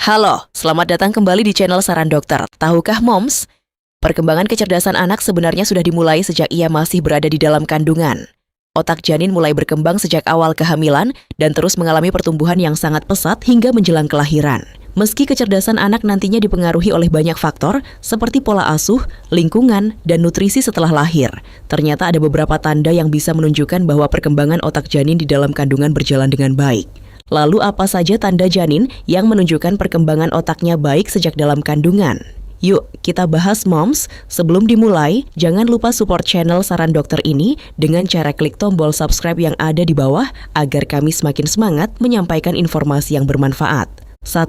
Halo, selamat datang kembali di channel Saran Dokter. Tahukah Moms, perkembangan kecerdasan anak sebenarnya sudah dimulai sejak ia masih berada di dalam kandungan. Otak janin mulai berkembang sejak awal kehamilan dan terus mengalami pertumbuhan yang sangat pesat hingga menjelang kelahiran. Meski kecerdasan anak nantinya dipengaruhi oleh banyak faktor seperti pola asuh, lingkungan, dan nutrisi setelah lahir, ternyata ada beberapa tanda yang bisa menunjukkan bahwa perkembangan otak janin di dalam kandungan berjalan dengan baik. Lalu apa saja tanda janin yang menunjukkan perkembangan otaknya baik sejak dalam kandungan? Yuk, kita bahas Moms. Sebelum dimulai, jangan lupa support channel Saran Dokter ini dengan cara klik tombol subscribe yang ada di bawah agar kami semakin semangat menyampaikan informasi yang bermanfaat. 1.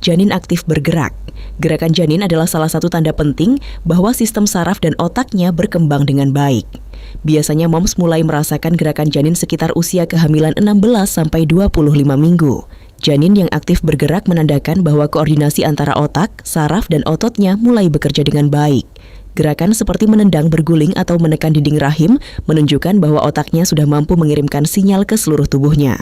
Janin aktif bergerak. Gerakan janin adalah salah satu tanda penting bahwa sistem saraf dan otaknya berkembang dengan baik. Biasanya Moms mulai merasakan gerakan janin sekitar usia kehamilan 16-25 minggu. Janin yang aktif bergerak menandakan bahwa koordinasi antara otak, saraf, dan ototnya mulai bekerja dengan baik. Gerakan seperti menendang, berguling, atau menekan dinding rahim menunjukkan bahwa otaknya sudah mampu mengirimkan sinyal ke seluruh tubuhnya.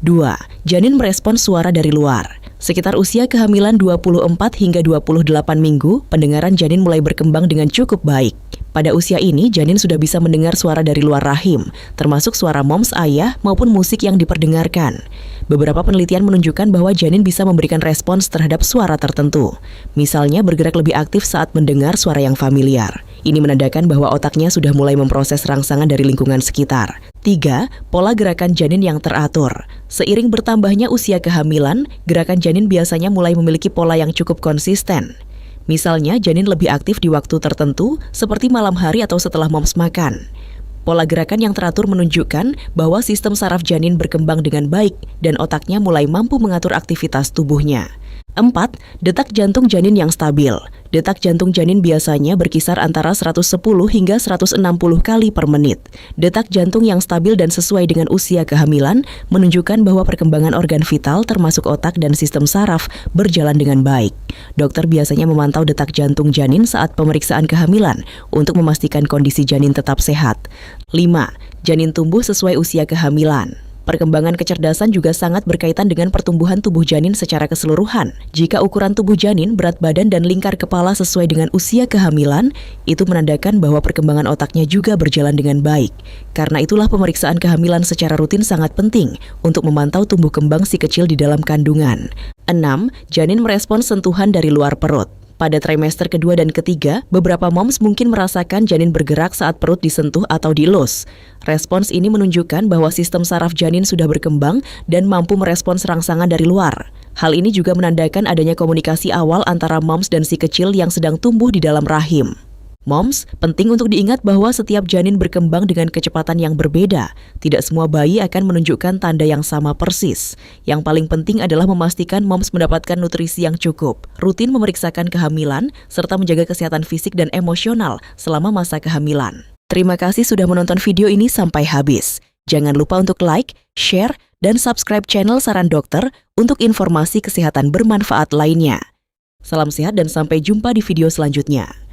2. Janin merespons suara dari luar. Sekitar usia kehamilan 24 hingga 28 minggu, pendengaran janin mulai berkembang dengan cukup baik. Pada usia ini, janin sudah bisa mendengar suara dari luar rahim, termasuk suara moms ayah maupun musik yang diperdengarkan. Beberapa penelitian menunjukkan bahwa janin bisa memberikan respons terhadap suara tertentu. Misalnya bergerak lebih aktif saat mendengar suara yang familiar. Ini menandakan bahwa otaknya sudah mulai memproses rangsangan dari lingkungan sekitar. 3. Pola gerakan janin yang teratur. Seiring bertambahnya usia kehamilan, gerakan janin biasanya mulai memiliki pola yang cukup konsisten. Misalnya, janin lebih aktif di waktu tertentu, seperti malam hari atau setelah moms makan. Pola gerakan yang teratur menunjukkan bahwa sistem saraf janin berkembang dengan baik dan otaknya mulai mampu mengatur aktivitas tubuhnya. 4. Detak jantung janin yang stabil. Detak jantung janin biasanya berkisar antara 110 hingga 160 kali per menit. Detak jantung yang stabil dan sesuai dengan usia kehamilan menunjukkan bahwa perkembangan organ vital termasuk otak dan sistem saraf berjalan dengan baik. Dokter biasanya memantau detak jantung janin saat pemeriksaan kehamilan untuk memastikan kondisi janin tetap sehat. 5. Janin tumbuh sesuai usia kehamilan. Perkembangan kecerdasan juga sangat berkaitan dengan pertumbuhan tubuh janin secara keseluruhan. Jika ukuran tubuh janin, berat badan, dan lingkar kepala sesuai dengan usia kehamilan, itu menandakan bahwa perkembangan otaknya juga berjalan dengan baik. Karena itulah pemeriksaan kehamilan secara rutin sangat penting untuk memantau tumbuh kembang si kecil di dalam kandungan. 6. Janin merespons sentuhan dari luar perut. Pada trimester kedua dan ketiga, beberapa moms mungkin merasakan janin bergerak saat perut disentuh atau dielus. Respons ini menunjukkan bahwa sistem saraf janin sudah berkembang dan mampu merespons rangsangan dari luar. Hal ini juga menandakan adanya komunikasi awal antara moms dan si kecil yang sedang tumbuh di dalam rahim. Moms, penting untuk diingat bahwa setiap janin berkembang dengan kecepatan yang berbeda. Tidak semua bayi akan menunjukkan tanda yang sama persis. Yang paling penting adalah memastikan moms mendapatkan nutrisi yang cukup, rutin memeriksakan kehamilan, serta menjaga kesehatan fisik dan emosional selama masa kehamilan. Terima kasih sudah menonton video ini sampai habis. Jangan lupa untuk like, share, dan subscribe channel Saran Dokter untuk informasi kesehatan bermanfaat lainnya. Salam sehat dan sampai jumpa di video selanjutnya.